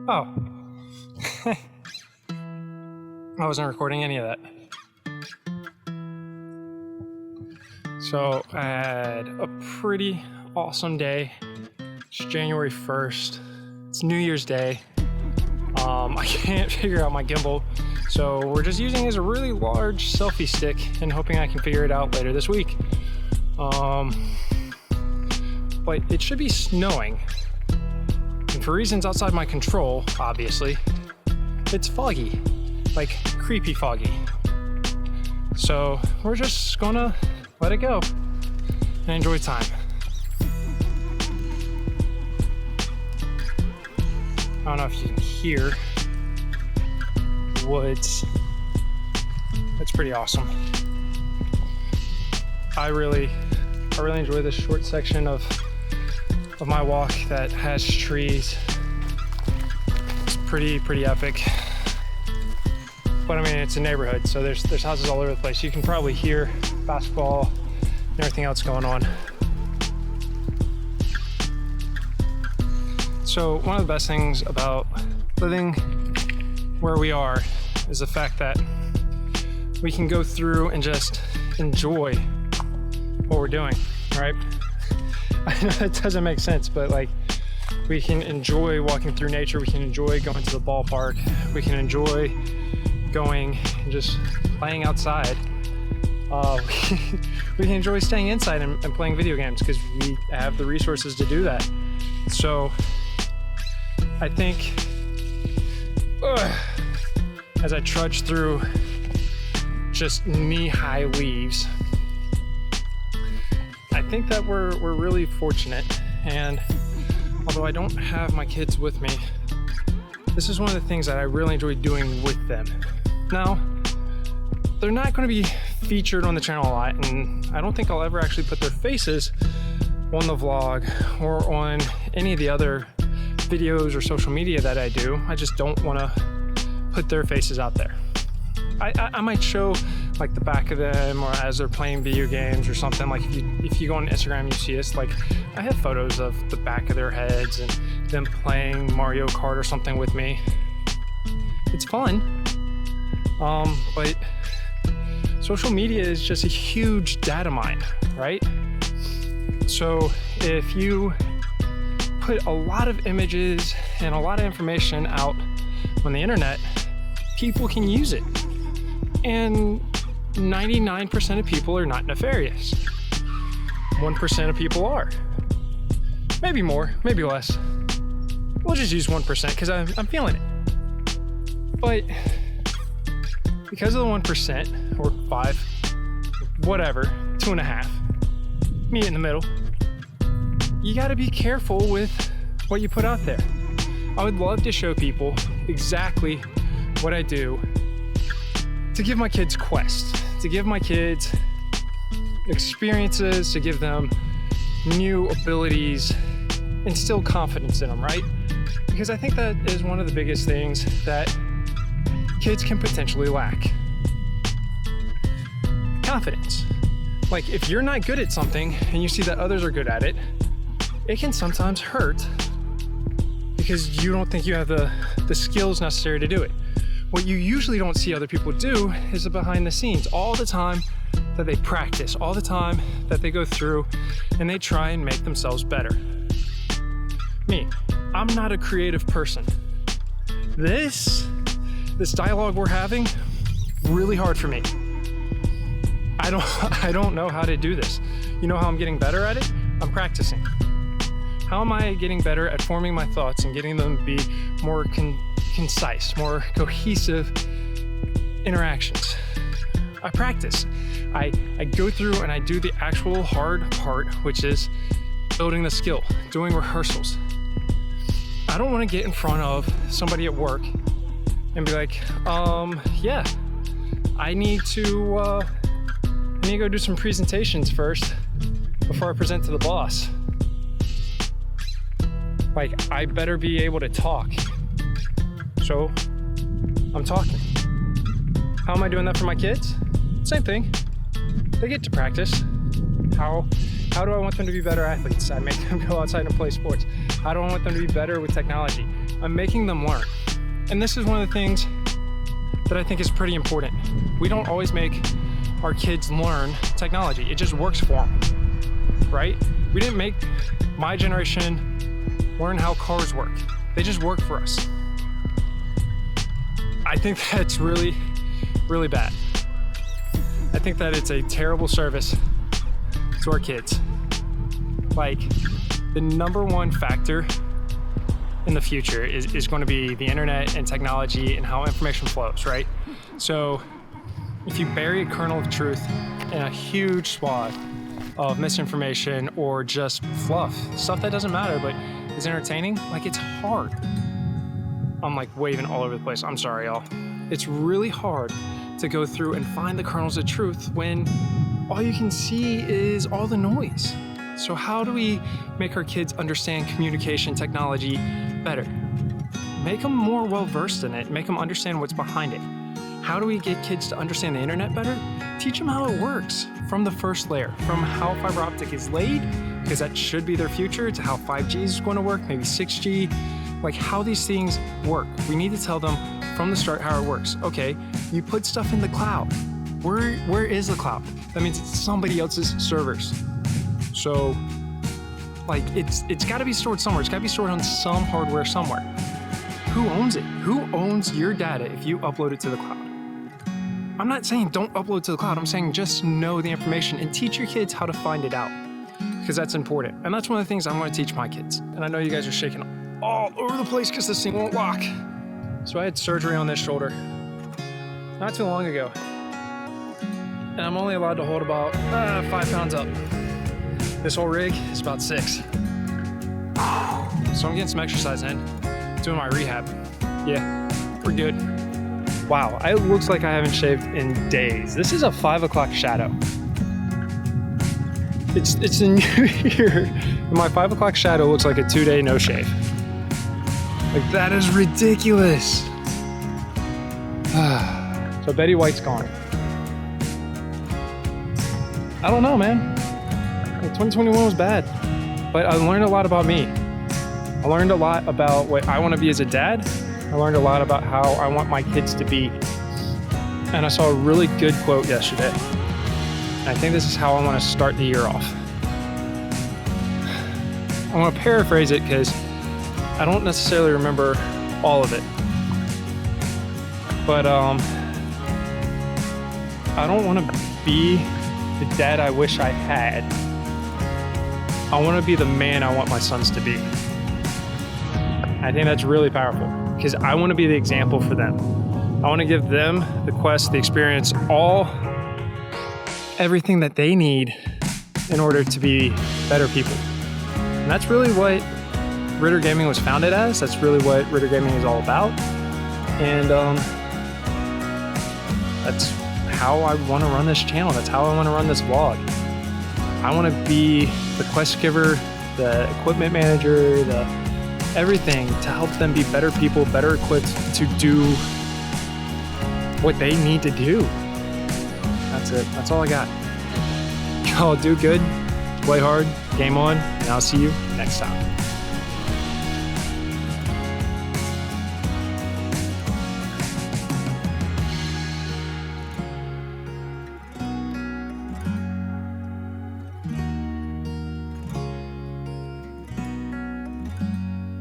Oh. I wasn't recording any of that. So I had a pretty awesome day. It's January 1st. It's New Year's Day. I can't figure out my gimbal, so we're just using it as a really large selfie stick and hoping I can figure it out later this week. But it should be snowing. And for reasons outside my control, obviously, it's foggy. Like creepy foggy. So we're just gonna let it go and enjoy time. I don't know if you can hear the woods. That's pretty awesome. I really enjoy this short section of my walk that has trees. It's pretty epic. But I mean, it's a neighborhood, so there's houses all over the place. You can probably hear basketball and everything else going on. So one of the best things about living where we are is the fact that we can go through and just enjoy what we're doing, right? I know that doesn't make sense, but like, we can enjoy walking through nature. We can enjoy going to the ballpark. We can enjoy going and just playing outside. We can enjoy staying inside and playing video games because we have the resources to do that. So I think as I trudge through just knee-high leaves, I think that we're really fortunate. And although I don't have my kids with me, this is one of the things that I really enjoy doing with them. Now, they're not going to be featured on the channel a lot, and I don't think I'll ever actually put their faces on the vlog or on any of the other videos or social media that I do. I just don't want to put their faces out there. I might show like the back of them or as they're playing video games or something. Like if you go on Instagram, you see us, like I have photos of the back of their heads and them playing Mario Kart or something with me. It's fun. But social media is just a huge data mine, right? So if you put a lot of images and a lot of information out on the internet, people can use it. And 99% of people are not nefarious. 1% of people are. Maybe more, maybe less. We'll just use 1% because I'm feeling it. But because of the 1% or 5, whatever, 2.5, meet in the middle, you got to be careful with what you put out there. I would love to show people exactly what I do to give my kids quests, to give my kids experiences, to give them new abilities, instill confidence in them, right? Because I think that is one of the biggest things that kids can potentially lack. Confidence. Like if you're not good at something and you see that others are good at it, it can sometimes hurt because you don't think you have the skills necessary to do it. What you usually don't see other people do is the behind the scenes, all the time that they practice, all the time that they go through and they try and make themselves better. Me, I'm not a creative person. This dialogue we're having, really hard for me. I don't know how to do this. You know how I'm getting better at it? I'm practicing. How am I getting better at forming my thoughts and getting them to be more concise, more cohesive interactions? I practice. I go through and I do the actual hard part, which is building the skill, doing rehearsals. I don't want to get in front of somebody at work and be like, yeah, I need to go do some presentations first before I present to the boss. Like, I better be able to talk. So, I'm talking. How am I doing that for my kids? Same thing. They get to practice. How do I want them to be better athletes? I make them go outside and play sports. How do I want them to be better with technology? I'm making them learn. And this is one of the things that I think is pretty important. We don't always make our kids learn technology. It just works for them, right? We didn't make my generation learn how cars work. They just work for us. I think that's really, really bad. I think that it's a terrible service to our kids. Like, the number one factor in the future is going to be the internet and technology and how information flows, right? So if you bury a kernel of truth in a huge swath of misinformation or just fluff, stuff that doesn't matter but is entertaining, like, it's hard. I'm like waving all over the place. I'm sorry, y'all. It's really hard to go through and find the kernels of truth when all you can see is all the noise. So how do we make our kids understand communication technology better? Make them more well-versed in it. Make them understand what's behind it. How do we get kids to understand the internet better? Teach them how it works from the first layer, from how fiber optic is laid, because that should be their future, to how 5G is going to work, maybe 6G, like how these things work. We need to tell them from the start how it works. Okay, you put stuff in the cloud. Where is the cloud? That means it's somebody else's servers. So, like, it's got to be stored somewhere. It's got to be stored on some hardware somewhere. Who owns it? Who owns your data if you upload it to the cloud? I'm not saying don't upload to the cloud. I'm saying just know the information and teach your kids how to find it out, because that's important. And that's one of the things I'm going to teach my kids. And I know you guys are shaking all over the place because this thing won't lock. So I had surgery on this shoulder not too long ago. And I'm only allowed to hold about 5 pounds up. This whole rig is about 6. So I'm getting some exercise in, doing my rehab. Yeah, we're good. Wow, it looks like I haven't shaved in days. This is a 5 o'clock shadow. It's a new year, and my 5 o'clock shadow looks like a 2-day no shave. Like, that is ridiculous. So Betty White's gone. I don't know, man. 2021 was bad, but I learned a lot about me. I learned a lot about what I want to be as a dad. I learned a lot about how I want my kids to be. And I saw a really good quote yesterday. And I think this is how I want to start the year off. I want to paraphrase it because I don't necessarily remember all of it. But I don't want to be the dad I wish I had. I want to be the man I want my sons to be. I think that's really powerful because I want to be the example for them. I want to give them the quest, the experience, everything that they need in order to be better people. And that's really what Ritter Gaming was founded as. That's really what Ritter Gaming is all about. And that's how I want to run this channel. That's how I want to run this vlog. I want to be the quest giver, the equipment manager, the everything to help them be better people, better equipped to do what they need to do. That's it. That's all I got. Y'all do good, play hard, game on, and I'll see you next time.